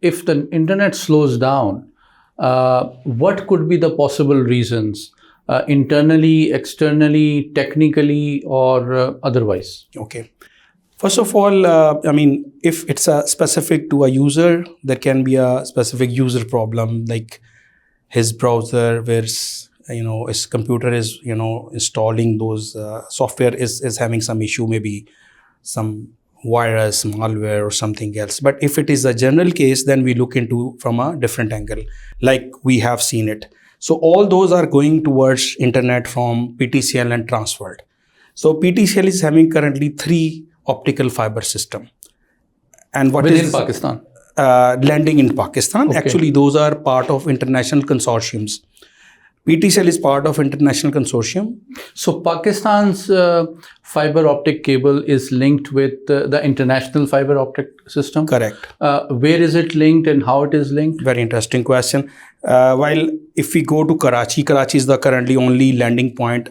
if the internet slows down, what could be the possible reasons? Internally, externally, technically, or otherwise? Okay. First of all, if it's specific to a user, there can be a specific user problem, like his browser, where his computer is installing those software is having some issue, maybe some virus, malware, or something else. But if it is a general case, then we look into from a different angle, like we have seen it. So all those are going towards internet from PTCL and transferred. So PTCL is having currently 3 optical fiber system. And what within is Pakistan? Landing in Pakistan. Okay. Actually, those are part of international consortiums. PTCL is part of international consortium. So Pakistan's fiber optic cable is linked with the international fiber optic system? Correct. Where is it linked and how it is linked? Very interesting question. While if we go to Karachi is the currently only landing point.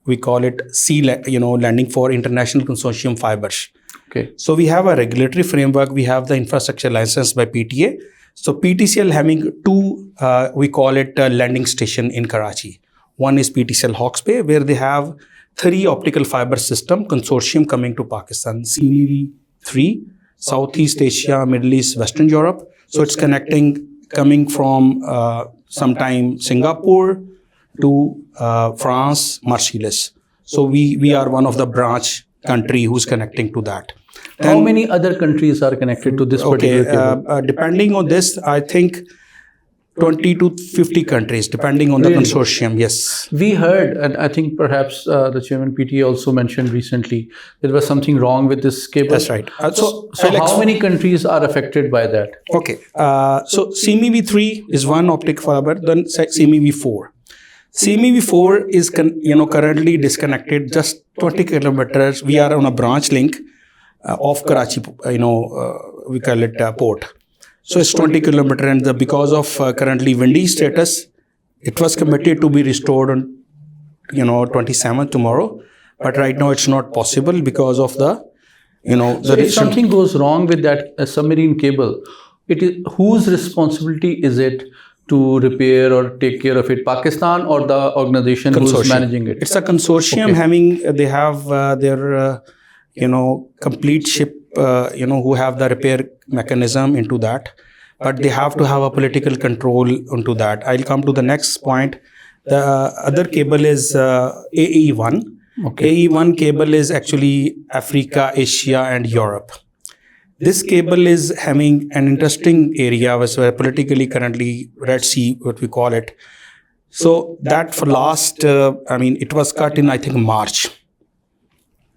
We call it landing for international consortium fibers. Okay. So we have a regulatory framework. We have the infrastructure license by PTA. So PTCL having 2, we call it landing station in Karachi. One is PTCL Hawke's Bay, where they have 3 optical fiber system consortium coming to Pakistan. CEV3, Southeast Asia, Middle East, Western Europe. So it's coming from sometime Singapore to France, Marseilles. So we are one of the branch country who's connecting to that. How many other countries are connected to this particular cable? Depending on this, I think 20 to 50 countries, depending on the consortium. Yes. We heard, and I think perhaps the chairman PTA also mentioned recently, there was something wrong with this cable. That's right. So how many countries are affected by that? Okay. So CMEV3 is one optic fiber, then CMEV4. CMEV4 is currently disconnected just 20 kilometers. We are on a branch link of Karachi, we call it port. So it's 20 kilometers, and because of currently windy status, it was committed to be restored on 27th tomorrow. But right now it's not possible because of the So if something goes wrong with that submarine cable, whose responsibility is it to repair or take care of it? Pakistan or the organization who's managing it? It's a consortium they have their complete ship who have the repair mechanism into that, but they have to have a political control into that. I'll come to the next point. The other cable is AE1. Okay. AE1 cable is actually Africa, Asia, and Europe. This cable is having an interesting area where politically currently Red Sea, what we call it. So that for last, it was cut in, I think, March.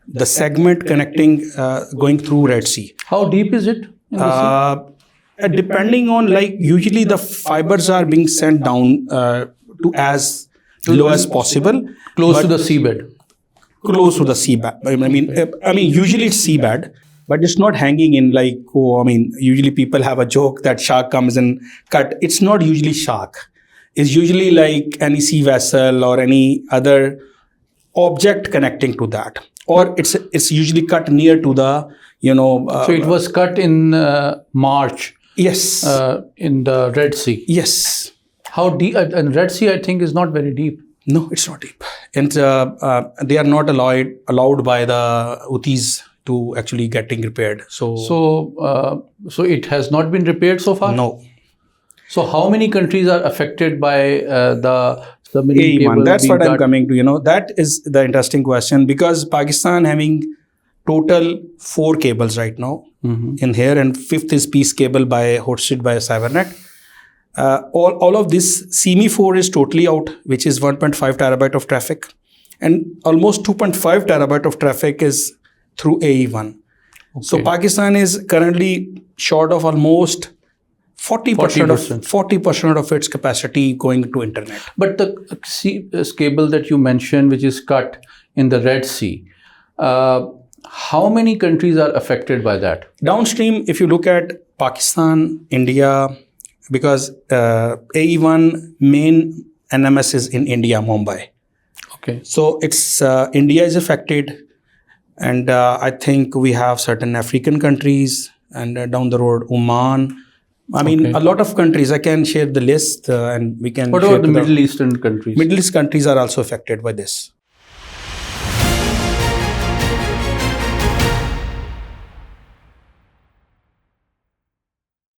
The segment connecting, going through Red Sea. How deep is it in the sea? Depending on, usually the fibers are being sent down to as low as possible. Close to the seabed. Close to the seabed. Usually it's seabed. But it's not hanging in usually people have a joke that shark comes and cut. It's not usually shark. It's usually like any sea vessel or any other object connecting to that. Or it's usually cut near to the, so it was cut in March. Yes. In the Red Sea. Yes. How deep? And Red Sea, I think, is not very deep. No, it's not deep. And they are not allowed by the Houthis to actually getting repaired. So it has not been repaired so far? No. So how many countries are affected by the submarine cable? That's what I'm coming to. That is the interesting question, because Pakistan having total 4 cables right now in here, and 5th is peace cable hosted by Cybernet. All of this CME4 is totally out, which is 1.5 terabyte of traffic, and almost 2.5 terabyte of traffic is through AE1. Okay. So Pakistan is currently short of almost 40% of its capacity going to internet. But the cable that you mentioned, which is cut in the Red Sea, how many countries are affected by that? Downstream, if you look at Pakistan, India, because AE1 main NMS is in India, Mumbai. Okay. So it's India is affected. And I think we have certain African countries, and down the road, Oman, I mean, Okay. a lot of countries. I can share the list and we can. What share about the to Middle Eastern countries? Middle East countries are also affected by this.